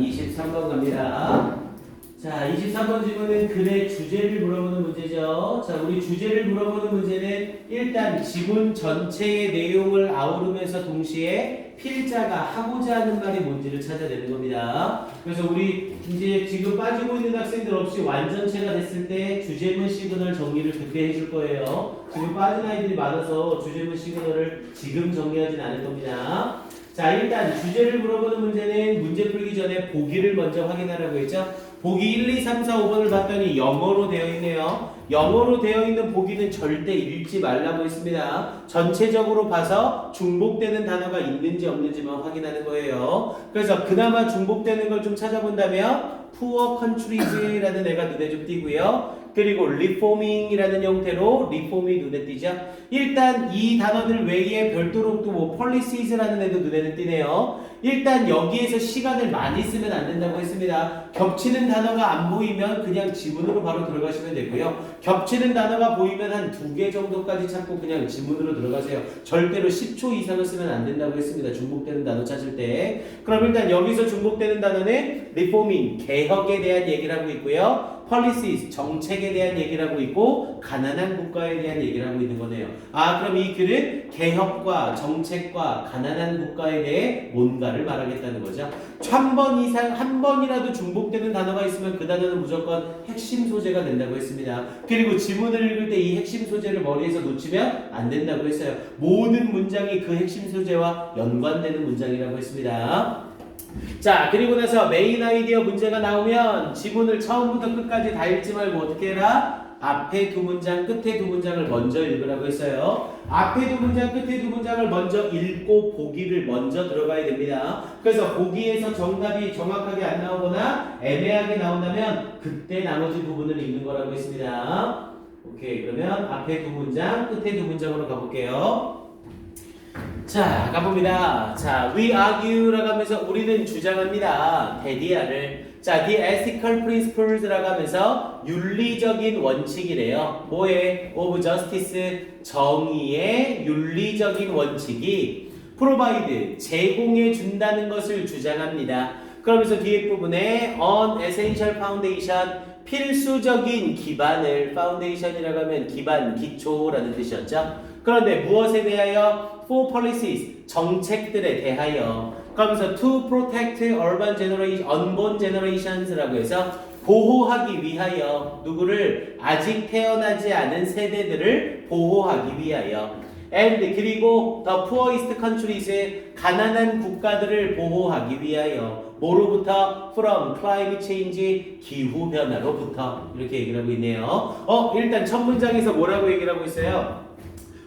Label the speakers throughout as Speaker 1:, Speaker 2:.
Speaker 1: 23번 갑니다. 자, 23번 질문은 글의 주제를 물어보는 문제죠. 자, 우리 주제를 물어보는 문제는 일단 지문 전체의 내용을 아우르면서 동시에 필자가 하고자 하는 말이 뭔지를 찾아내는 겁니다. 그래서 우리 이제 지금 빠지고 있는 학생들 없이 완전체가 됐을 때 주제문 시그널 정리를 그때 해줄 거예요. 지금 빠진 아이들이 많아서 주제문 시그널을 지금 정리하진 않을 겁니다. 자, 일단 주제를 물어보는 문제는 문제 풀기 전에 보기를 먼저 확인하라고 했죠. 보기 1, 2, 3, 4, 5번을 봤더니 영어로 되어 있네요. 영어로 되어 있는 보기는 절대 읽지 말라고 했습니다. 전체적으로 봐서 중복되는 단어가 있는지 없는지만 확인하는 거예요. 그래서 그나마 중복되는 걸 좀 찾아본다면 Poor Countries라는 애가 눈에 좀 띄고요. 그리고 reforming이라는 형태로 reform이 눈에 띄죠. 일단 이 단어들 외에 별도로 또 뭐 polices라는 애도 눈에는 띄네요. 일단 여기에서 시간을 많이 쓰면 안 된다고 했습니다. 겹치는 단어가 안 보이면 그냥 지문으로 바로 들어가시면 되고요. 겹치는 단어가 보이면 한 2개 정도까지 찾고 그냥 지문으로 들어가세요. 절대로 10초 이상을 쓰면 안 된다고 했습니다. 중복되는 단어 찾을 때. 그럼 일단 여기서 중복되는 단어는 reforming, 개혁에 대한 얘기를 하고 있고요. policies, 정책에 대한 얘기를 하고 있고 가난한 국가에 대한 얘기를 하고 있는 거네요. 아, 그럼 이 글은 개혁과 정책과 가난한 국가에 대해 뭔가를 말하겠다는 거죠. 한 번 이상, 한 번이라도 중복되는 단어가 있으면 그 단어는 무조건 핵심 소재가 된다고 했습니다. 그리고 지문을 읽을 때 이 핵심 소재를 머리에서 놓치면 안 된다고 했어요. 모든 문장이 그 핵심 소재와 연관되는 문장이라고 했습니다. 자, 그리고 나서 메인 아이디어 문제가 나오면 지문을 처음부터 끝까지 다 읽지 말고 어떻게 해라? 앞에 두 문장, 끝에 두 문장을 먼저 읽으라고 했어요. 앞에 두 문장, 끝에 두 문장을 먼저 읽고 보기를 먼저 들어가야 됩니다. 그래서 보기에서 정답이 정확하게 안 나오거나 애매하게 나온다면 그때 나머지 부분을 읽는 거라고 했습니다. 오케이, 그러면 앞에 두 문장, 끝에 두 문장으로 가볼게요. 자, 가봅니다. 자, we argue라고 하면서 우리는 주장합니다. 대디아를. 자, the ethical principles라고 하면서 윤리적인 원칙이래요. 뭐에? of justice, 정의의 윤리적인 원칙이 provide, 제공해 준다는 것을 주장합니다. 그러면서 뒤에 부분에 on essential foundation, 필수적인 기반을, foundation이라고 하면 기반, 기초라는 뜻이었죠. 그런데 무엇에 대하여? For policies, 정책들에 대하여. 그러면서 to protect urban generation, unborn generations라고 해서 보호하기 위하여 누구를? 아직 태어나지 않은 세대들을 보호하기 위하여. And 그리고 the poorest countries, 가난한 국가들을 보호하기 위하여. 뭐로부터? From climate change, 기후 변화로부터. 이렇게 얘기를 하고 있네요. 일단 첫 문장에서 뭐라고 얘기를 하고 있어요?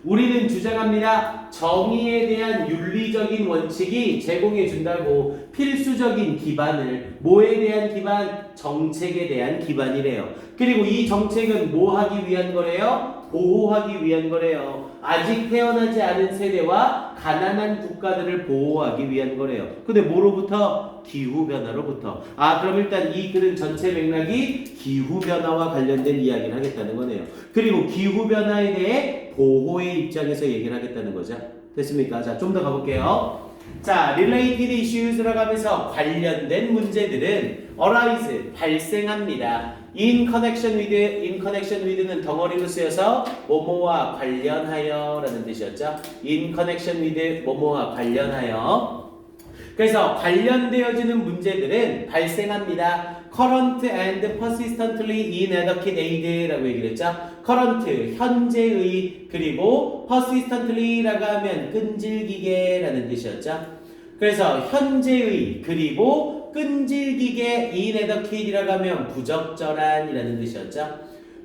Speaker 1: 우리는 주장합니다. 정의에 대한 윤리적인 원칙이 제공해 준다고 필수적인 기반을, 뭐에 대한 기반? 정책에 대한 기반이래요. 그리고 이 정책은 뭐 하기 위한 거래요? 보호하기 위한 거래요. 아직 태어나지 않은 세대와 가난한 국가들을 보호하기 위한 거래요. 근데 뭐로부터? 기후변화로부터. 아, 그럼 일단 이 글은 전체 맥락이 기후변화와 관련된 이야기를 하겠다는 거네요. 그리고 기후변화에 대해 보호의 입장에서 얘기를 하겠다는 거죠. 됐습니까? 자, 좀 더 가볼게요. 자, related issues라고 하면서 관련된 문제들은 arise, 발생합니다. in connection with는 덩어리로 쓰여서 뭐뭐와 관련하여 라는 뜻이었죠. in connection with 뭐뭐와 관련하여. 그래서 관련되어지는 문제들은 발생합니다. current and persistently inadequate aid라고 얘기를 했죠. current, 현재의, 그리고 persistently라고 하면 끈질기게라는 뜻이었죠. 그래서 현재의, 그리고 끈질기게 inadequate이라고 하면 부적절한이라는 뜻이었죠.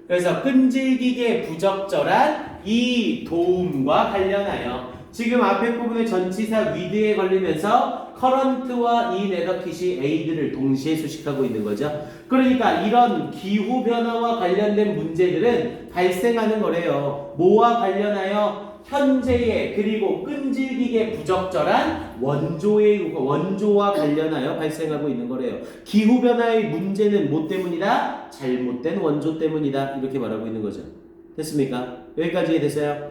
Speaker 1: 그래서 끈질기게 부적절한 이 도움과 관련하여 지금 앞에 부분에 전치사 with에 걸리면서 current와 inadequate이 aid를 동시에 수식하고 있는 거죠. 그러니까 이런 기후변화와 관련된 문제들은 발생하는 거래요. 뭐와 관련하여? 현재의, 그리고 끈질기게 부적절한 원조와 관련하여 발생하고 있는 거래요. 기후변화의 문제는 뭐 때문이다? 잘못된 원조 때문이다. 이렇게 말하고 있는 거죠. 됐습니까? 여기까지 됐어요?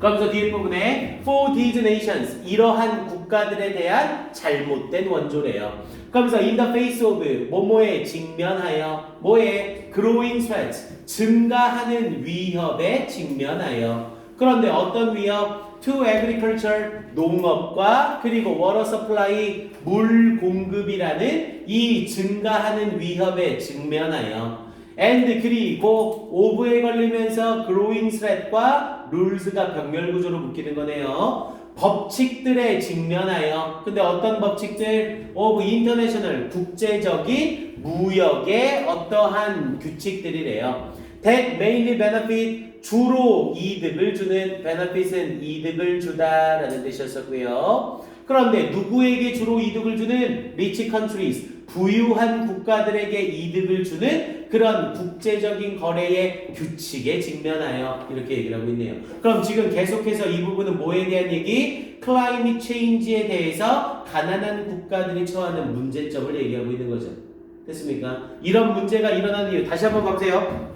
Speaker 1: 그러면서 뒤에 부분에 for these nations 이러한 국가들에 대한 잘못된 원조래요. 그러면서 in the face of 뭐뭐에 직면하여 뭐에 growing threats 증가하는 위협에 직면하여. 그런데 어떤 위협? to agriculture 농업과 그리고 water supply 물 공급이라는 이 증가하는 위협에 직면하여 and 그리고 of에 걸리면서 growing threat과 rules가 병렬 구조로 묶이는 거네요. 법칙들에 직면하여. 근데 어떤 법칙들? of international 국제적인 무역의 어떠한 규칙들이래요. that mainly benefit 주로 이득을 주는 benefit은 이득을 주다라는 뜻이었었고요. 그런데 누구에게 주로 이득을 주는 rich countries 부유한 국가들에게 이득을 주는 그런 국제적인 거래의 규칙에 직면하여 이렇게 얘기를 하고 있네요. 그럼 지금 계속해서 이 부분은 뭐에 대한 얘기? climate change에 대해서 가난한 국가들이 처하는 문제점을 얘기하고 있는 거죠. 됐습니까? 이런 문제가 일어나는 이유 다시 한번 보세요.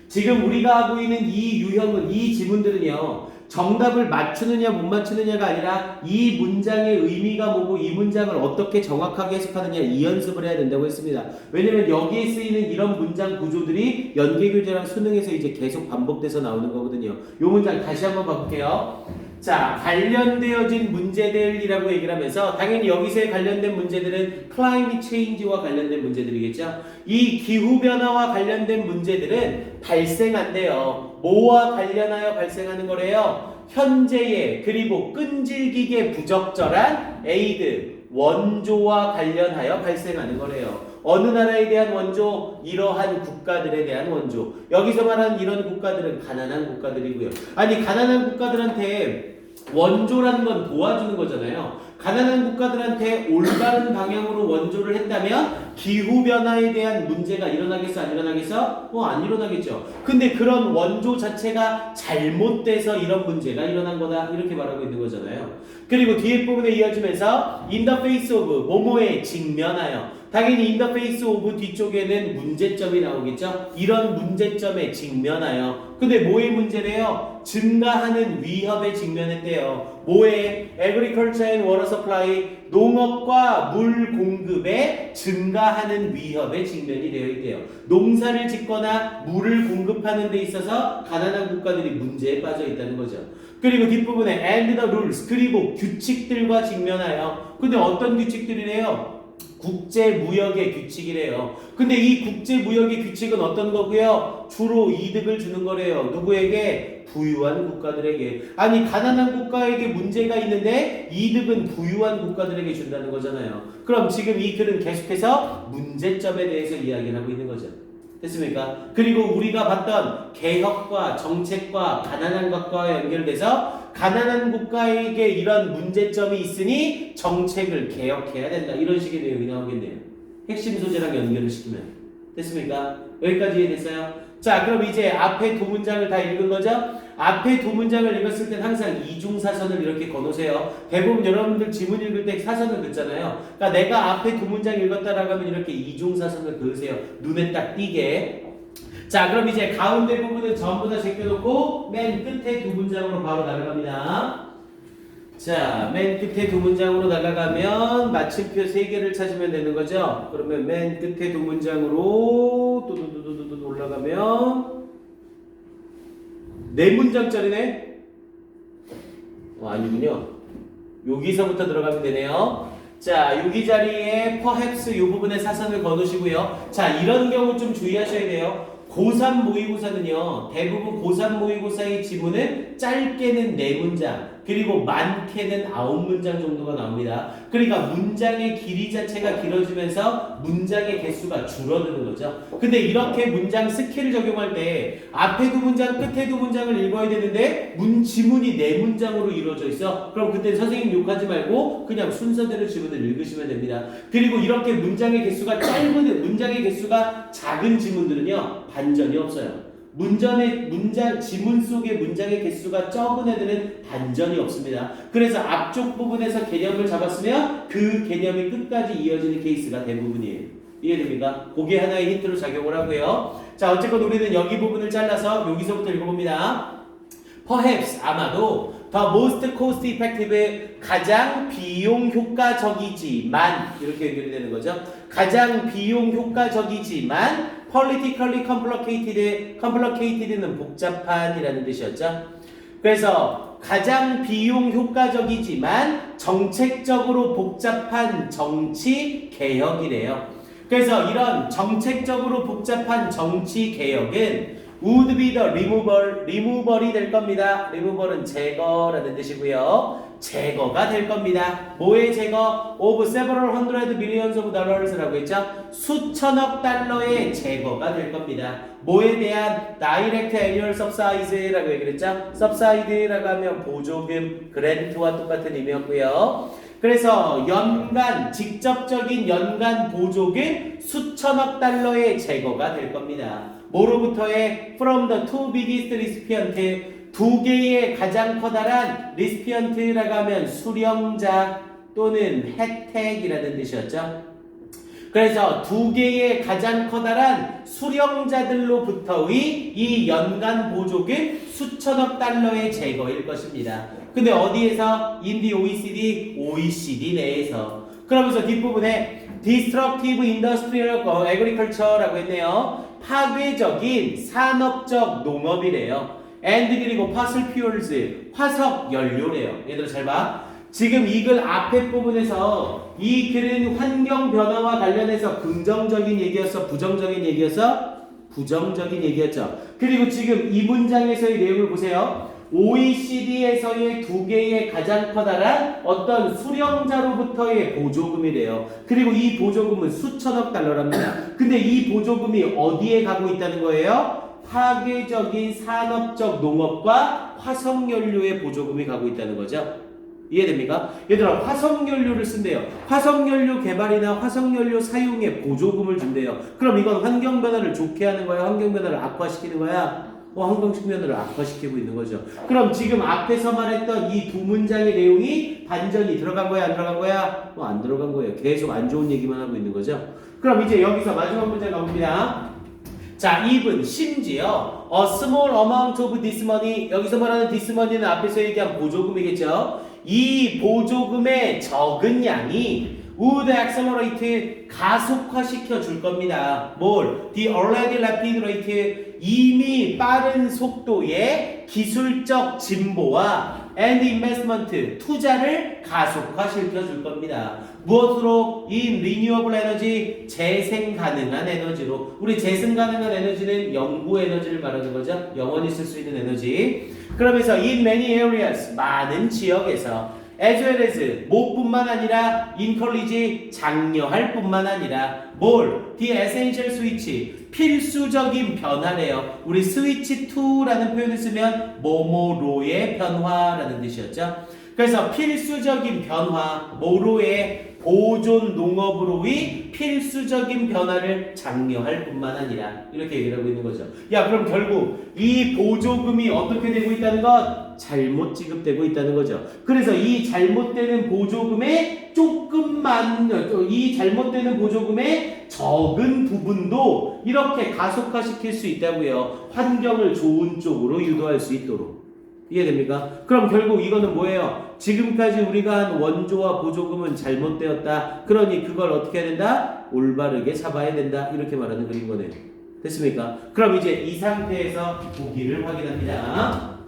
Speaker 1: 지금 우리가 하고 있는 이 유형은 이 지문들은요. 정답을 맞추느냐 못 맞추느냐가 아니라 이 문장의 의미가 뭐고 이 문장을 어떻게 정확하게 해석하느냐 이 연습을 해야 된다고 했습니다. 왜냐면 여기에 쓰이는 이런 문장 구조들이 연계교재랑 수능에서 이제 계속 반복돼서 나오는 거거든요. 이 문장 다시 한번 봐볼게요. 자, 관련되어진 문제들이라고 얘기를 하면서 당연히 여기서의 관련된 문제들은 climate change와 관련된 문제들이겠죠. 이 기후변화와 관련된 문제들은 발생한대요. 뭐와 관련하여 발생하는 거래요? 현재의 그리고 끈질기게 부적절한 에이드, 원조와 관련하여 발생하는 거래요. 어느 나라에 대한 원조? 이러한 국가들에 대한 원조. 여기서 말하는 이런 국가들은 가난한 국가들이고요. 아니 가난한 국가들한테 원조라는 건 도와주는 거잖아요. 가난한 국가들한테 올바른 방향으로 원조를 했다면 기후변화에 대한 문제가 일어나겠어? 안 일어나겠어? 안 일어나겠죠. 근데 그런 원조 자체가 잘못돼서 이런 문제가 일어난 거다 이렇게 말하고 있는 거잖아요. 그리고 뒤에 부분에 이어지면서 in the face of 뭐뭐에 직면하여 당연히 in the face of 뒤쪽에는 문제점이 나오겠죠. 이런 문제점에 직면하여. 근데 뭐의 문제래요? 증가하는 위협에 직면했대요. 뭐에? agriculture and water supply 농업과 물 공급에 증가하는 위협에 직면이 되어 있대요. 농사를 짓거나 물을 공급하는 데 있어서 가난한 국가들이 문제에 빠져 있다는 거죠. 그리고 뒷부분에 and the rules 그리고 규칙들과 직면하여. 근데 어떤 규칙들이래요? 국제무역의 규칙이래요. 근데 이 국제무역의 규칙은 어떤 거고요? 주로 이득을 주는 거래요. 누구에게? 부유한 국가들에게. 아니 가난한 국가에게 문제가 있는데 이득은 부유한 국가들에게 준다는 거잖아요. 그럼 지금 이 글은 계속해서 문제점에 대해서 이야기를 하고 있는 거죠. 됐습니까? 그리고 우리가 봤던 개혁과 정책과 가난한 것과 연결돼서 가난한 국가에게 이런 문제점이 있으니 정책을 개혁해야 된다. 이런 식의 내용이 나오겠네요. 핵심 소재랑 연결을 시키면. 됐습니까? 여기까지 이해됐어요? 자, 그럼 이제 앞에 두 문장을 다 읽은 거죠? 앞에 두 문장을 읽었을 땐 항상 이중사선을 이렇게 거놓으세요. 대부분 여러분들 지문 읽을 때 사선을 긋잖아요. 그러니까 내가 앞에 두 문장 읽었다라고 하면 이렇게 이중사선을 그으세요. 눈에 딱 띄게. 자, 그럼 이제 가운데 부분은 전부 다 제껴놓고 맨 끝에 두 문장으로 바로 날아갑니다. 자, 맨 끝에 두 문장으로 날아가면 마침표 3개를 찾으면 되는 거죠. 그러면 맨 끝에 두 문장으로 또 올라가면 4문장짜리네? 아니군요. 여기서부터 들어가면 되네요. 자, 여기 자리에 perhaps 이 부분에 사선을 거두시고요. 자, 이런 경우 좀 주의하셔야 돼요. 고3 모의고사는요, 대부분 고3 모의고사의 지문은 짧게는 4문장, 그리고 많게는 9문장 정도가 나옵니다. 그러니까 문장의 길이 자체가 길어지면서 문장의 개수가 줄어드는 거죠. 근데 이렇게 문장 스킬을 적용할 때 앞에 두 문장, 끝에 두 문장을 읽어야 되는데 지문이 4문장으로 이루어져 있어. 그럼 그때 선생님 욕하지 말고 그냥 순서대로 지문을 읽으시면 됩니다. 그리고 이렇게 문장의 개수가 문장의 개수가 작은 지문들은요, 반전이 없어요. 지문 속의 문장의 개수가 적은 애들은 반전이 없습니다. 그래서 앞쪽 부분에서 개념을 잡았으면 그 개념이 끝까지 이어지는 케이스가 대부분이에요. 이해됩니까? 그게 하나의 힌트로 작용을 하고요. 자, 어쨌건 우리는 여기 부분을 잘라서 여기서부터 읽어봅니다. perhaps 아마도 the most cost effective 가장 비용 효과적이지만 이렇게 연결이 되는 거죠. 가장 비용 효과적이지만 politically complicated는 복잡한이라는 뜻이었죠. 그래서 가장 비용 효과적이지만 정책적으로 복잡한 정치 개혁이래요. 그래서 이런 정책적으로 복잡한 정치 개혁은 would be the removal이 될 겁니다. removal은 제거라는 뜻이고요. 제거가 될 겁니다. 뭐의 제거? of several hundred millions of dollars라고 했죠. 수천억 달러의 제거가 될 겁니다. 뭐에 대한 direct annual subsidies라고 얘기를 했죠. subsidy라고 하면 보조금, grant와 똑같은 의미였고요. 그래서 연간 직접적인 연간 보조금 수천억 달러의 제거가 될 겁니다. 뭐로부터의 from the two biggest recipient 두 개의 가장 커다란 리스피언트라고 하면 수령자 또는 혜택이라는 뜻이었죠. 그래서 두 개의 가장 커다란 수령자들로부터의 이 연간 보조금 수천억 달러의 제거일 것입니다. 근데 어디에서? in the OECD 내에서. 그러면서 뒷부분에 destructive industrial agriculture라고 했네요. 파괴적인 산업적 농업이래요. and 그리고 fossil fuels 화석 연료래요. 얘들아 잘 봐. 지금 이 글 앞에 부분에서 이 글은 환경 변화와 관련해서 긍정적인 얘기였어, 부정적인 얘기였어? 부정적인 얘기였죠. 그리고 지금 이 문장에서의 내용을 보세요. OECD에서의 두 개의 가장 커다란 어떤 수령자로부터의 보조금이래요. 그리고 이 보조금은 수천억 달러랍니다. 근데 이 보조금이 어디에 가고 있다는 거예요? 파괴적인 산업적 농업과 화석연료의 보조금이 가고 있다는 거죠. 이해됩니까? 얘들아 화석연료를 쓴대요. 화석연료 개발이나 화석연료 사용에 보조금을 준대요. 그럼 이건 환경변화를 좋게 하는 거야? 환경변화를 악화시키는 거야? 환경변화를 악화시키고 있는 거죠. 그럼 지금 앞에서 말했던 이 두 문장의 내용이 반전이 들어간 거야? 안 들어간 거야? 안 들어간 거예요. 계속 안 좋은 얘기만 하고 있는 거죠. 그럼 이제 여기서 마지막 문제 나옵니다. 자, even 심지어 a small amount of this money 여기서 말하는 this money는 앞에서 얘기한 보조금이겠죠. 이 보조금의 적은 양이 would accelerate 가속화시켜 줄 겁니다. 뭘? The already rapid rate 이미 빠른 속도의 기술적 진보와 and investment 투자를 가속화시켜 줄 겁니다. 무엇으로? in renewable energy 재생 가능한 에너지로. 우리 재생 가능한 에너지는 영구 에너지를 말하는 거죠. 영원히 쓸 수 있는 에너지. 그러면서 in many areas 많은 지역에서 as well as 뭐뿐만 아니라 encourage 장려할 뿐만 아니라 뭘? the essential switch 필수적인 변화래요. 우리 switch to라는 표현을 쓰면 뭐뭐로의 변화라는 뜻이었죠. 그래서 필수적인 변화, 뭐로의 보존 농업으로의 필수적인 변화를 장려할 뿐만 아니라 이렇게 얘기를 하고 있는 거죠. 야, 그럼 결국 이 보조금이 어떻게 되고 있다는 것? 잘못 지급되고 있다는 거죠. 그래서 이 잘못되는 보조금의 이 잘못되는 보조금의 적은 부분도 이렇게 가속화시킬 수 있다고요. 환경을 좋은 쪽으로 유도할 수 있도록. 이해됩니까? 그럼 결국 이거는 뭐예요? 지금까지 우리가 한 원조와 보조금은 잘못되었다. 그러니 그걸 어떻게 해야 된다? 올바르게 잡아야 된다. 이렇게 말하는 그림 거네요. 됐습니까? 그럼 이제 이 상태에서 보기를 확인합니다.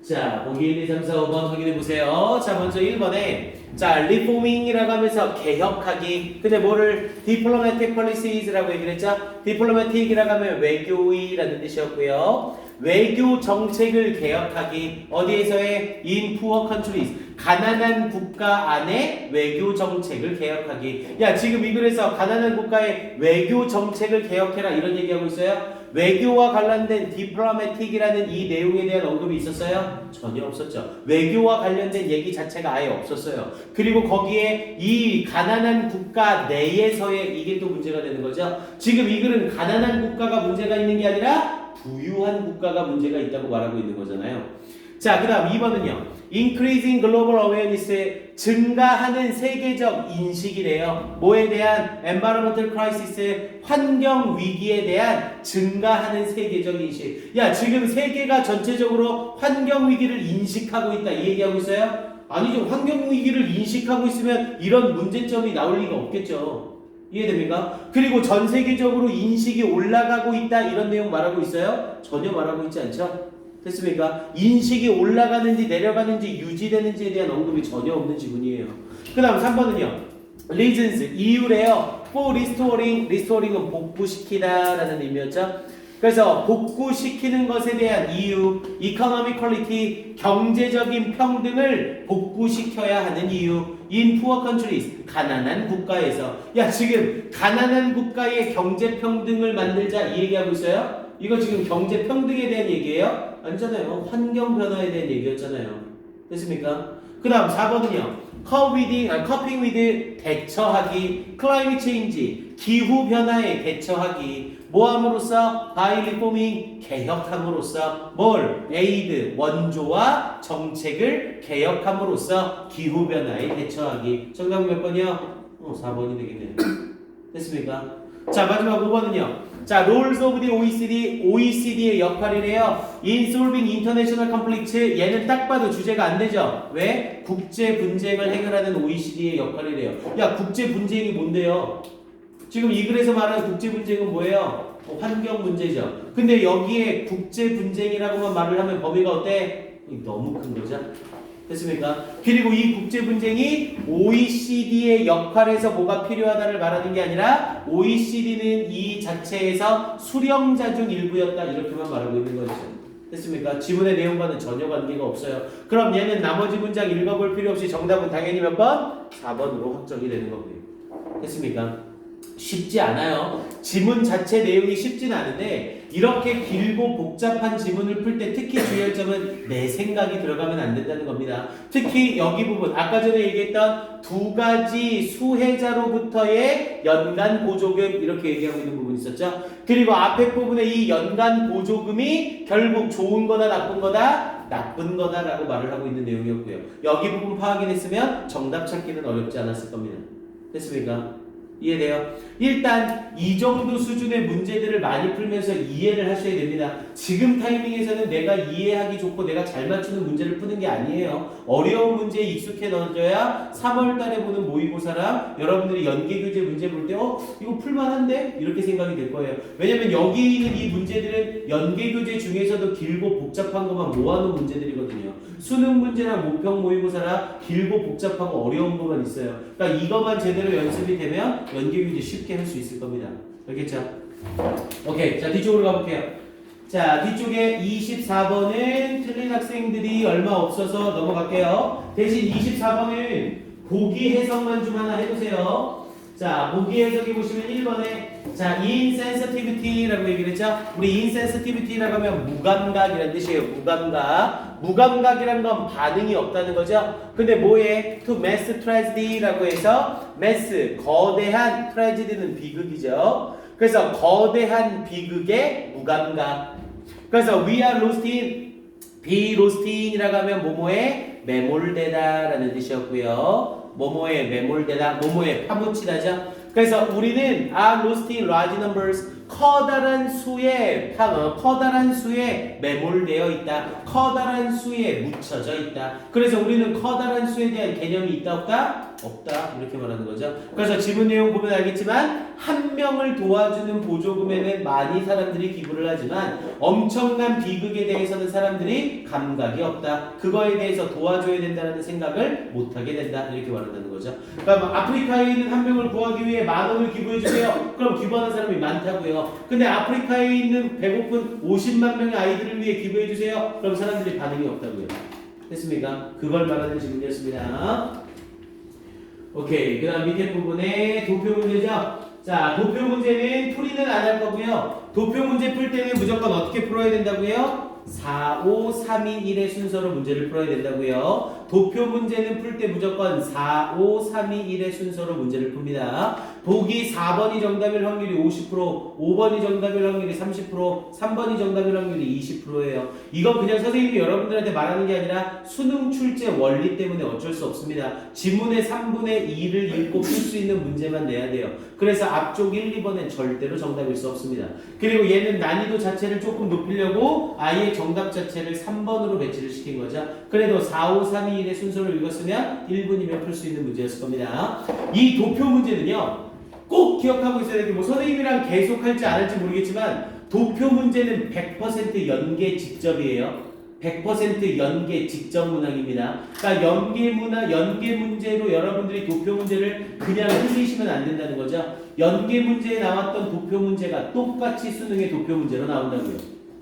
Speaker 1: 자, 보기 1, 2, 3, 4, 5번 확인해 보세요. 자, 먼저 1번에 자, reforming이라고 하면서 개혁하기. 근데 뭐를 diplomatic polices라고 얘기를 했죠? diplomatic이라고 하면 외교의라는 뜻이었고요. 외교 정책을 개혁하기. 어디에서의? in poor countries. 가난한 국가 안에 외교 정책을 개혁하기. 야, 지금 이 글에서 가난한 국가의 외교 정책을 개혁해라 이런 얘기하고 있어요? 외교와 관련된 diplomatic이라는 이 내용에 대한 언급이 있었어요? 전혀 없었죠. 외교와 관련된 얘기 자체가 아예 없었어요. 그리고 거기에 이 가난한 국가 내에서의 이게 또 문제가 되는 거죠. 지금 이 글은 가난한 국가가 문제가 있는 게 아니라 부유한 국가가 문제가 있다고 말하고 있는 거잖아요. 자, 그 다음 2번은요. increasing global awareness, 증가하는 세계적 인식이래요. 뭐에 대한 environmental crisis, 환경 위기에 대한 증가하는 세계적 인식. 야, 지금 세계가 전체적으로 환경 위기를 인식하고 있다 이 얘기하고 있어요? 아니죠. 환경 위기를 인식하고 있으면 이런 문제점이 나올 리가 없겠죠. 이해됩니까? 그리고 전 세계적으로 인식이 올라가고 있다 이런 내용 말하고 있어요? 전혀 말하고 있지 않죠? 됐습니까? 인식이 올라가는지 내려가는지 유지되는지에 대한 언급이 전혀 없는 지문이에요. 그 다음 3번은요. reasons, 이유래요. for restoring은 복구시키다 라는 의미였죠. 그래서 복구시키는 것에 대한 이유, economic quality, 경제적인 평등을 복구시켜야 하는 이유, in poor countries, 가난한 국가에서. 야, 지금 가난한 국가의 경제평등을 만들자 이 얘기하고 있어요? 이거 지금 경제평등에 대한 얘기예요? 아니잖아요. 환경변화에 대한 얘기였잖아요. 됐습니까? 그 다음 4번은요. coping with, 대처하기, climate change, 기후변화에 대처하기, 뭐함으로써? by reforming, 개혁함으로써, 뭘? aid, 원조와 정책을 개혁함으로써 기후변화에 대처하기. 정답은 몇 번이요? 4번이 되겠네요. 됐습니까? 자, 마지막 5번은요. 자, roles of the OECD의 역할이래요. in solving international conflicts. 얘는 딱 봐도 주제가 안 되죠. 왜? 국제 분쟁을 해결하는 OECD의 역할이래요. 야, 국제 분쟁이 뭔데요? 지금 이 글에서 말하는 국제 분쟁은 뭐예요? 환경 문제죠. 근데 여기에 국제 분쟁이라고만 말을 하면 범위가 어때? 너무 큰 거죠. 됐습니까? 그리고 이 국제 분쟁이 OECD의 역할에서 뭐가 필요하다를 말하는 게 아니라 OECD는 이 자체에서 수령자 중 일부였다 이렇게만 말하고 있는 거죠. 됐습니까? 지문의 내용과는 전혀 관계가 없어요. 그럼 얘는 나머지 문장 읽어볼 필요 없이 정답은 당연히 몇 번? 4번으로 확정이 되는 거고요. 됐습니까? 쉽지 않아요. 지문 자체 내용이 쉽진 않은데 이렇게 길고 복잡한 지문을 풀 때 특히 주의할 점은 내 생각이 들어가면 안 된다는 겁니다. 특히 여기 부분 아까 전에 얘기했던 두 가지 수혜자로부터의 연간 보조금 이렇게 얘기하고 있는 부분이 있었죠. 그리고 앞에 부분에 이 연간 보조금이 결국 좋은 거다 나쁜 거다? 나쁜 거다라고 말을 하고 있는 내용이었고요. 여기 부분 파악이 됐으면 정답 찾기는 어렵지 않았을 겁니다. 됐습니까? 이해돼요? 일단 이 정도 수준의 문제들을 많이 풀면서 이해를 하셔야 됩니다. 지금 타이밍에서는 내가 이해하기 좋고 내가 잘 맞추는 문제를 푸는 게 아니에요. 어려운 문제에 익숙해져야 3월 달에 보는 모의고사랑 여러분들이 연계교재 문제 볼 때 이거 풀만한데? 이렇게 생각이 될 거예요. 왜냐면 여기 있는 이 문제들은 연계교재 중에서도 길고 복잡한 것만 모아놓은 문제들이거든요. 수능 문제랑 모평 모의고사랑 길고 복잡하고 어려운 것만 있어요. 그러니까 이것만 제대로 연습이 되면 연계교재 쉽게 할 수 있을 겁니다. 알겠죠? 오케이. 자, 뒤쪽으로 가볼게요. 자, 뒤쪽에 24번은 틀린 학생들이 얼마 없어서 넘어갈게요. 대신 24번은 보기 해석만 좀 하나 해보세요. 자, 보기 해석해 보시면 1번에 자, insensitivity라고 얘기를 했죠. 우리 insensitivity라고 하면 무감각이라는 뜻이에요. 무감각. 무감각이란 건 반응이 없다는 거죠. 근데 뭐에? to mass tragedy라고 해서 mass, 거대한, tragedy는 비극이죠. 그래서 거대한 비극의 무감각. 그래서 we are lost in, be lost in이라고 하면 뭐뭐에 매몰되다 라는 뜻이었고요. 뭐뭐에 매몰되다, 뭐뭐에 파묻히다죠. 그래서 우리는 are lost in large numbers, 커다란 수에 매몰되어 있다. 커다란 수에 묻혀져 있다. 그래서 우리는 커다란 수에 대한 개념이 있다 없다? 없다. 이렇게 말하는 거죠. 그래서 지문 내용 보면 알겠지만 한 명을 도와주는 보조금에는 많이 사람들이 기부를 하지만 엄청난 비극에 대해서는 사람들이 감각이 없다. 그거에 대해서 도와줘야 된다는 생각을 못하게 된다. 이렇게 말한다는 거죠. 그러니까 아프리카에 있는 한 명을 구하기 위해 10,000원을 기부해주세요. 그럼 기부하는 사람이 많다고요. 근데 아프리카에 있는 배고픈 50만 명의 아이들을 위해 기부해주세요. 그럼 사람들이 반응이 없다고요. 됐습니까? 그걸 말하는 질문이었습니다. 오케이. 그 다음 밑에 부분에 도표 문제죠. 자, 도표 문제는 풀이는 안 할 거고요. 도표 문제 풀 때는 무조건 어떻게 풀어야 된다고요? 4, 5, 3, 2, 1의 순서로 문제를 풀어야 된다고요. 도표 문제는 풀 때 무조건 4, 5, 3, 2, 1의 순서로 문제를 풉니다. 보기 4번이 정답일 확률이 50%, 5번이 정답일 확률이 30%, 3번이 정답일 확률이 20%예요. 이건 그냥 선생님이 여러분들한테 말하는 게 아니라 수능 출제 원리 때문에 어쩔 수 없습니다. 지문의 3분의 2를 읽고 풀 수 있는 문제만 내야 돼요. 그래서 앞쪽 1, 2번엔 절대로 정답일 수 없습니다. 그리고 얘는 난이도 자체를 조금 높이려고 아예 정답 자체를 3번으로 배치를 시킨 거죠. 그래도 4, 5, 3, 2, 1의 순서를 읽었으면 1분이면 풀 수 있는 문제였을 겁니다. 이 도표 문제는요, 꼭 기억하고 있어야 되는 게, 뭐 선생님이랑 계속 할지 안 할지 모르겠지만 도표 문제는 100% 연계 직접이에요. 100% 연계 직접 문항입니다. 그러니까 연계 문제로 여러분들이 도표 문제를 그냥 흘리시면 안 된다는 거죠. 연계 문제에 나왔던 도표 문제가 똑같이 수능의 도표 문제로 나온다고요.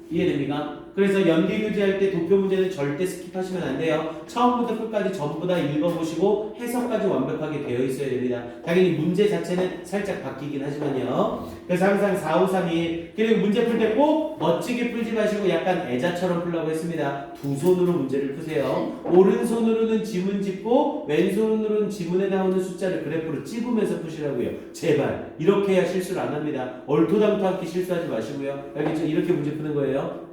Speaker 1: 이해됩니까? 그래서 연계 교재할 때 도표 문제는 절대 스킵하시면 안 돼요. 처음부터 끝까지 전부 다 읽어보시고 해석까지 완벽하게 되어 있어야 됩니다. 당연히 문제 자체는 살짝 바뀌긴 하지만요. 그래서 항상 4, 5, 3, 2, 1. 그리고 문제 풀 때 꼭 멋지게 풀지 마시고 약간 애자처럼 풀라고 했습니다. 두 손으로 문제를 푸세요. 오른손으로는 지문 짚고 왼손으로는 지문에 나오는 숫자를 그래프로 찝으면서 푸시라고요. 제발. 이렇게 해야 실수를 안 합니다. 얼토당토하게 실수하지 마시고요. 알겠죠? 이렇게 문제 푸는 거예요.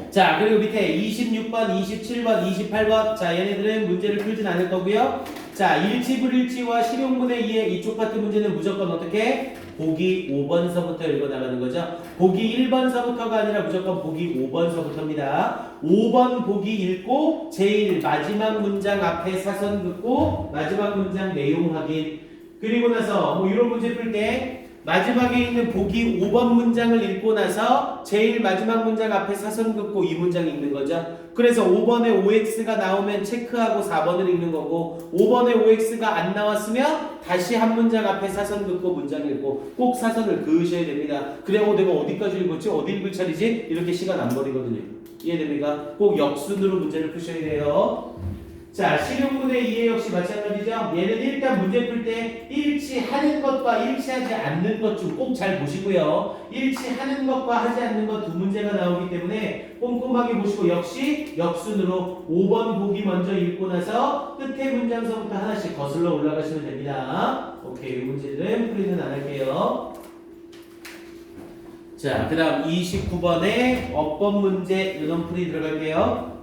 Speaker 1: 자, 그리고 밑에 26번, 27번, 28번. 자, 얘네들은 문제를 풀진 않을 거고요. 자, 일치불일치와 실용문의 이해 이쪽 파트 문제는 무조건 어떻게? 보기 5번서부터 읽어나가는 거죠. 보기 1번서부터가 아니라 무조건 보기 5번서부터입니다. 5번 보기 읽고 제일 마지막 문장 앞에 사선 긋고 마지막 문장 내용 확인. 그리고 나서 뭐 이런 문제 풀 때 마지막에 있는 보기 5번 문장을 읽고 나서 제일 마지막 문장 앞에 사선 긋고 이 문장 읽는 거죠. 그래서 5번에 OX가 나오면 체크하고 4번을 읽는 거고, 5번에 OX가 안 나왔으면 다시 한 문장 앞에 사선 긋고 문장 읽고, 꼭 사선을 그으셔야 됩니다. 그래야 내가 어디까지 읽었지? 어디 읽을 차리지? 이렇게 시간 안 버리거든요. 이해됩니까? 꼭 역순으로 문제를 푸셔야 돼요. 자, 실용문의 이해 역시 마찬가지죠. 얘는 일단 문제 풀 때 일치하는 것과 일치하지 않는 것 중 꼭 잘 보시고요. 일치하는 것과 하지 않는 것 두 문제가 나오기 때문에 꼼꼼하게 보시고 역시 역순으로 5번 보기 먼저 읽고 나서 끝에 문장서부터 하나씩 거슬러 올라가시면 됩니다. 오케이, 이 문제는 풀이는 안 할게요. 자, 그 다음 29번에 어법 문제 이런 풀이 들어갈게요.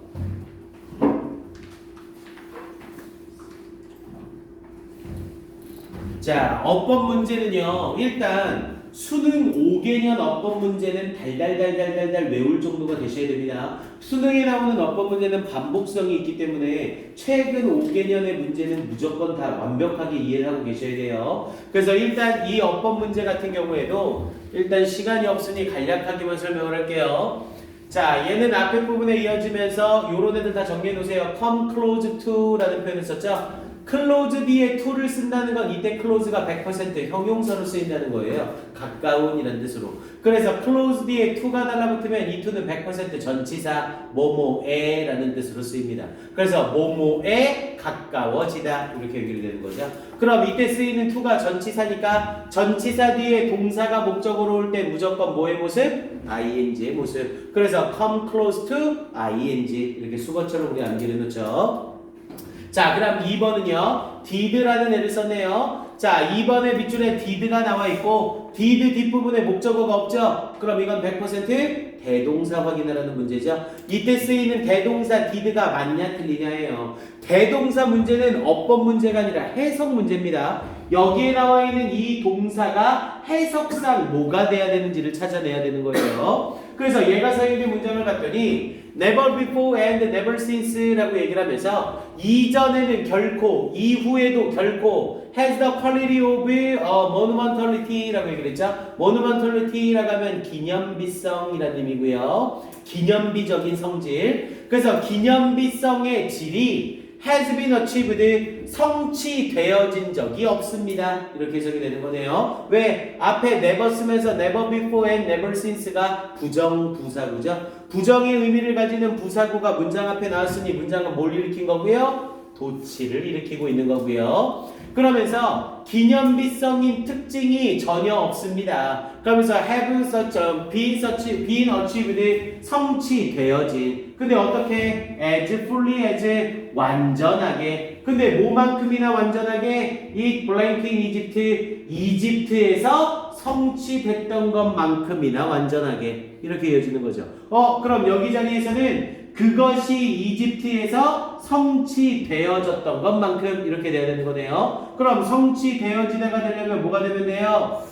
Speaker 1: 자, 어법 문제는요, 일단 수능 5개년 어법 문제는 달달달달달달 외울 정도가 되셔야 됩니다. 수능에 나오는 어법 문제는 반복성이 있기 때문에 최근 5개년의 문제는 무조건 다 완벽하게 이해를 하고 계셔야 돼요. 그래서 일단 이 어법 문제 같은 경우에도 일단 시간이 없으니 간략하게만 설명을 할게요. 자, 얘는 앞에 부분에 이어지면서 요런 애들 다 정리해 놓으세요. come close to 라는 표현을 썼죠. close 뒤에 to를 쓴다는 건 이때 close가 100% 형용사로 쓰인다는 거예요. 가까운 이라는 뜻으로. 그래서 close 뒤에 to가 달라붙으면 이 to는 100% 전치사 뭐뭐에 라는 뜻으로 쓰입니다. 그래서 뭐뭐에 가까워지다 이렇게 연결되는 거죠. 그럼 이때 쓰이는 to가 전치사니까 전치사 뒤에 동사가 목적으로 올 때 무조건 뭐의 모습? ing의 모습. 그래서 come close to ing 이렇게 수거처럼 우리 암기를 놓죠. 자, 그럼 2번은요. did라는 애를 썼네요. 자, 2번의 밑줄에 did가 나와 있고 did 뒷부분에 목적어가 없죠? 그럼 이건 100% 대동사 확인하라는 문제죠. 이때 쓰이는 대동사 did가 맞냐 틀리냐예요. 대동사 문제는 어법 문제가 아니라 해석 문제입니다. 여기에 나와 있는 이 동사가 해석상 뭐가 돼야 되는지를 찾아내야 되는 거예요. 그래서 얘가 사용된 문장을 봤더니 never before and never since 라고 얘기를 하면서 이전에는 결코, 이후에도 결코 has the quality of monumentality 라고 얘기를 했죠. monumentality 라고 하면 기념비성이라는 의미고요. 기념비적인 성질. 그래서 기념비성의 질이 has been achieved, 성취되어진 적이 없습니다. 이렇게 해석이 되는 거네요. 왜? 앞에 never 쓰면서 never before and never since가 부정부사구죠. 부정의 의미를 가지는 부사구가 문장 앞에 나왔으니 문장은 뭘 일으킨 거고요? 도치를 일으키고 있는 거고요. 그러면서 기념비성인 특징이 전혀 없습니다. 그러면서 have such, been achieved, 성취되어진. 근데 어떻게? as fully as 완전하게. 근데 뭐만큼이나 완전하게? it blank in Egypt, 이집트에서 성취됐던 것만큼이나 완전하게. 이렇게 이어지는 거죠. 그럼 여기 자리에서는 그것이 이집트에서 성취되어졌던 것만큼 이렇게 돼야 되는 거네요. 그럼 성취되어지다가 되려면 뭐가 되면 돼요?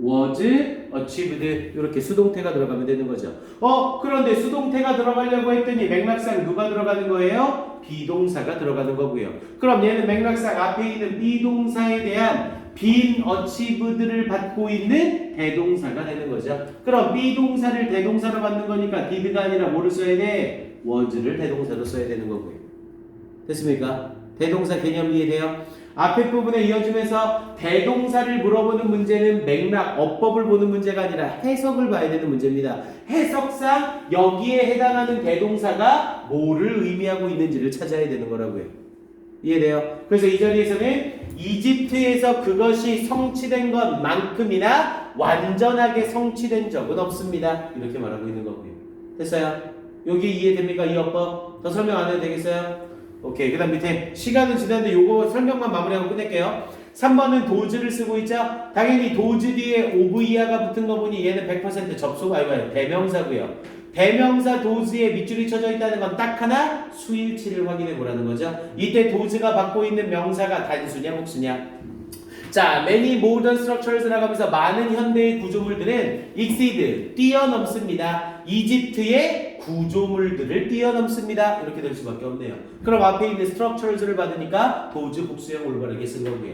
Speaker 1: was achieved 이렇게 수동태가 들어가면 되는 거죠. 그런데 수동태가 들어가려고 했더니 맥락상 누가 들어가는 거예요? 비동사가 들어가는 거고요. 그럼 얘는 맥락상 앞에 있는 비동사에 대한 been achieved를 받고 있는 대동사가 되는 거죠. 그럼 비동사를 대동사로 받는 거니까 did가 아니라 뭐를 써야 돼? was를 대동사로 써야 되는 거고요. 됐습니까? 대동사 개념 이해돼요? 앞에 부분에 이어지면서 대동사를 물어보는 문제는 맥락, 어법을 보는 문제가 아니라 해석을 봐야 되는 문제입니다. 해석상 여기에 해당하는 대동사가 뭐를 의미하고 있는지를 찾아야 되는 거라고요. 이해돼요? 그래서 이 자리에서는 이집트에서 그것이 성취된 것만큼이나 완전하게 성취된 적은 없습니다. 이렇게 말하고 있는 거고요. 됐어요? 여기 이해됩니까? 이 어법? 더 설명 안 해도 되겠어요? 오케이. 그 다음 밑에 시간은 지났는데 요거 설명만 마무리하고 끝낼게요. 3번은 도즈를 쓰고 있죠? 당연히 도즈 뒤에 오브이아가 붙은 거 보니 얘는 100% 접속, 대명사고요. 대명사 도즈에 밑줄이 쳐져 있다는 건 딱 하나 수일치를 확인해 보라는 거죠. 이때 도즈가 받고 있는 명사가 단수냐 복수냐. 자, many modern structures라고 하면서 많은 현대의 구조물들은 exceed, 뛰어넘습니다. 이집트의 구조물들을 뛰어넘습니다. 이렇게 될 수밖에 없네요. 그럼 앞에 있는 structures를 받으니까 도즈 복수형 올바르게 쓴 거고요.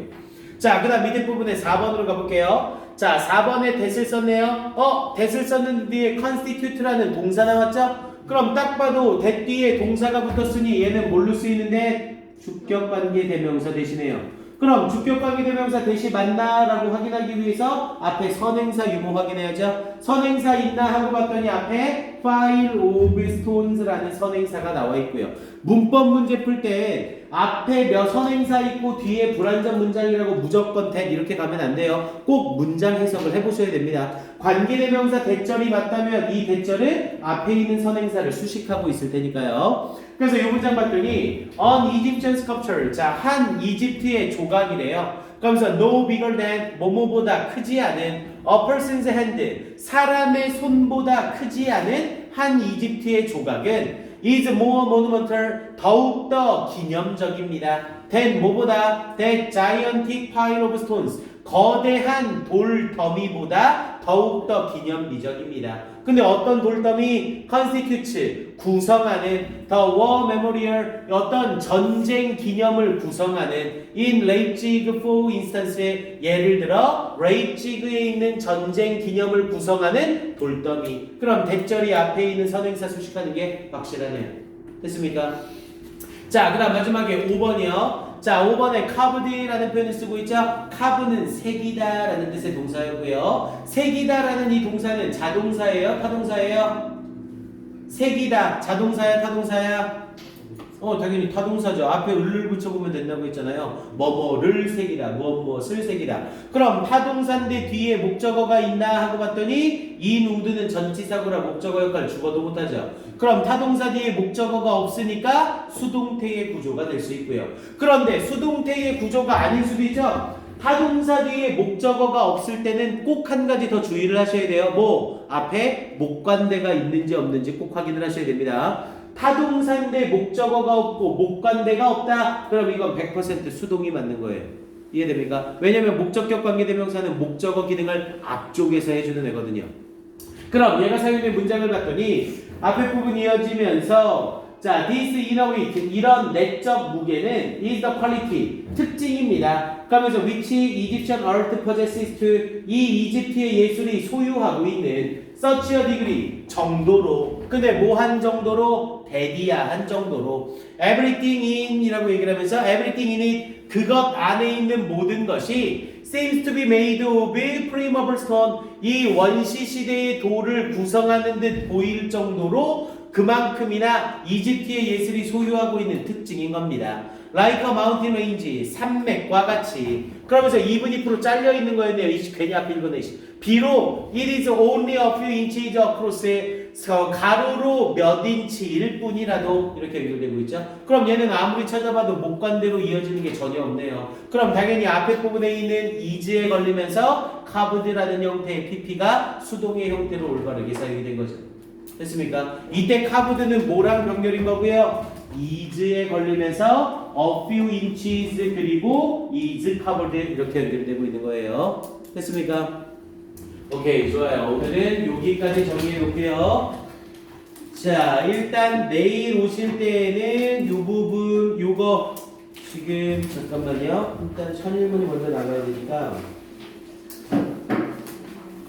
Speaker 1: 자, 그 다음 밑에 부분에 4번으로 가볼게요. 자, 4번에 that을 썼네요. that을 썼는 뒤에 constitute라는 동사 나왔죠? 그럼 딱 봐도 that 뒤에 동사가 붙었으니 얘는 뭘로 쓰이는데? 주격관계 대명사 대신해요. 그럼 주격관계 대명사 대시 맞나? 라고 확인하기 위해서 앞에 선행사 유무 확인해야죠. 선행사 있나? 하고 봤더니 앞에 file of stones라는 선행사가 나와 있고요. 문법 문제 풀 때 앞에 몇 선행사 있고 뒤에 불완전 문장이라고 무조건 that 이렇게 가면 안 돼요. 꼭 문장 해석을 해보셔야 됩니다. 관계대명사 대절이 맞다면 이 대절은 앞에 있는 선행사를 수식하고 있을 테니까요. 그래서 이 문장 봤더니 An Egyptian sculpture, 자, 한 이집트의 조각이래요. 그러면서 no bigger than, 뭐뭐보다 크지 않은 a person's hand, 사람의 손보다 크지 않은 한 이집트의 조각은 is more monumental, 더욱더 기념적입니다. than 뭐보다? that gigantic pile of stones, 거대한 돌 더미보다 더욱더 기념비적입니다. 근데 어떤 돌더미? constitutes, 구성하는 the war memorial, 어떤 전쟁 기념을 구성하는 in Leipzig for instance, 예를 들어 레이프지그에 있는 전쟁 기념을 구성하는 돌더미. 그럼 대절이 앞에 있는 선행사 수식하는 게 확실하네요. 됐습니까? 자, 그 다음 마지막에 5번이요. 자, 5번에 carved라는 표현을 쓰고 있죠. carve는 새기다 라는 뜻의 동사였고요. 새기다 라는 이 동사는 자동사예요? 타동사예요? 새기다 자동사야? 타동사야? 당연히 타동사죠. 앞에 을을 붙여보면 된다고 했잖아요. 뭐뭐를 새기다, 무엇을 새기다. 그럼 타동사인데 뒤에 목적어가 있나 하고 봤더니 in would는 전치사구라 목적어 역할 죽어도 못하죠. 그럼 타동사 뒤에 목적어가 없으니까 수동태의 구조가 될 수 있고요. 그런데 수동태의 구조가 아닐 수도 있죠. 타동사 뒤에 목적어가 없을 때는 꼭 한 가지 더 주의를 하셔야 돼요. 앞에 목관대가 있는지 없는지 꼭 확인을 하셔야 됩니다. 타동사인데 목적어가 없고 목관대가 없다. 그럼 이건 100% 수동이 맞는 거예요. 이해됩니까? 왜냐면 목적격 관계대명사는 목적어 기능을 앞쪽에서 해주는 애거든요. 그럼 얘가 사용된 문장을 봤더니 앞에 부분 이어지면서 자, this inner weight, 이런 내적 무게는 is the quality, 특징입니다. 그러면서 which Egyptian art possesses to, 이 이집트의 예술이 소유하고 있는 such a degree, 정도로. 근데 뭐 한 정도로? 대디야 한 정도로. everything in 이라고 얘기를 하면서 everything in it, 그것 안에 있는 모든 것이 seems to be made of pre-marble stone, 이 원시 시대의 돌을 구성하는 듯 보일 정도로 그만큼이나 이집트의 예술이 소유하고 있는 특징인 겁니다. like a mountain range, 산맥과 같이. 그러면서 even if로 잘려 있는 거였네요. 이 괜히 앞에 읽었네. 비록 it is only a few inches across 가로로 몇 인치일 뿐이라도 이렇게 연결되고 있죠. 그럼 얘는 아무리 찾아봐도 목관대로 이어지는 게 전혀 없네요. 그럼 당연히 앞에 부분에 있는 is에 걸리면서 carved라는 형태의 pp가 수동의 형태로 올바르게 사용이 된 거죠. 됐습니까? 이때 carved는 뭐랑 병렬인 거고요? is에 걸리면서 a few inches 그리고 is covered 이렇게 연결되고 있는 거예요. 됐습니까? 오케이, 좋아요. 오늘은 여기까지 정리해 놓고요. 자, 일단 내일 오실 때에는 요 부분 요거 지금 잠깐만요. 일단 천일문이 먼저 나가야 되니까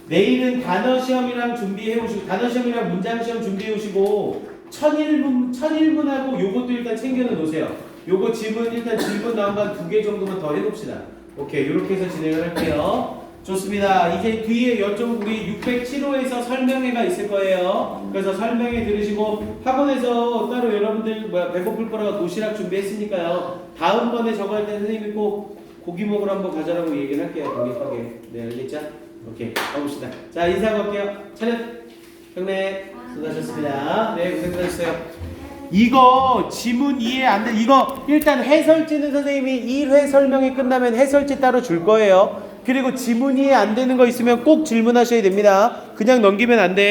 Speaker 1: 내일은 단어 시험이랑 준비해 오시고 단어 시험이랑 문장 시험 준비해 오시고 천일문하고 요것도 일단 챙겨 놓으세요. 요거 질문 일단 질문 나온 거 한 2개 정도만 더 해봅시다. 오케이, 이렇게 해서 진행을 할게요. 좋습니다. 이제 뒤에 여쭤본 우리 607호에서 설명회가 있을 거예요. 그래서 설명회 들으시고 학원에서 따로 여러분들 배고플 거라고 도시락 준비했으니까요. 다음번에 저거 할 때 선생님이 꼭 고기 먹으러 한번 가자라고 얘기를 할게요. 강력하게. 네, 알겠죠? 오케이, 가봅시다. 자, 인사하고 갈게요. 차렷. 경례. 수고하셨습니다. 네, 고생하셨어요. 이거 지문 이해 안 돼. 이거 일단 해설지는 선생님이 1회 설명이 끝나면 해설지 따로 줄 거예요. 그리고 지문 이해 안 되는 거 있으면 꼭 질문하셔야 됩니다. 그냥 넘기면 안 돼.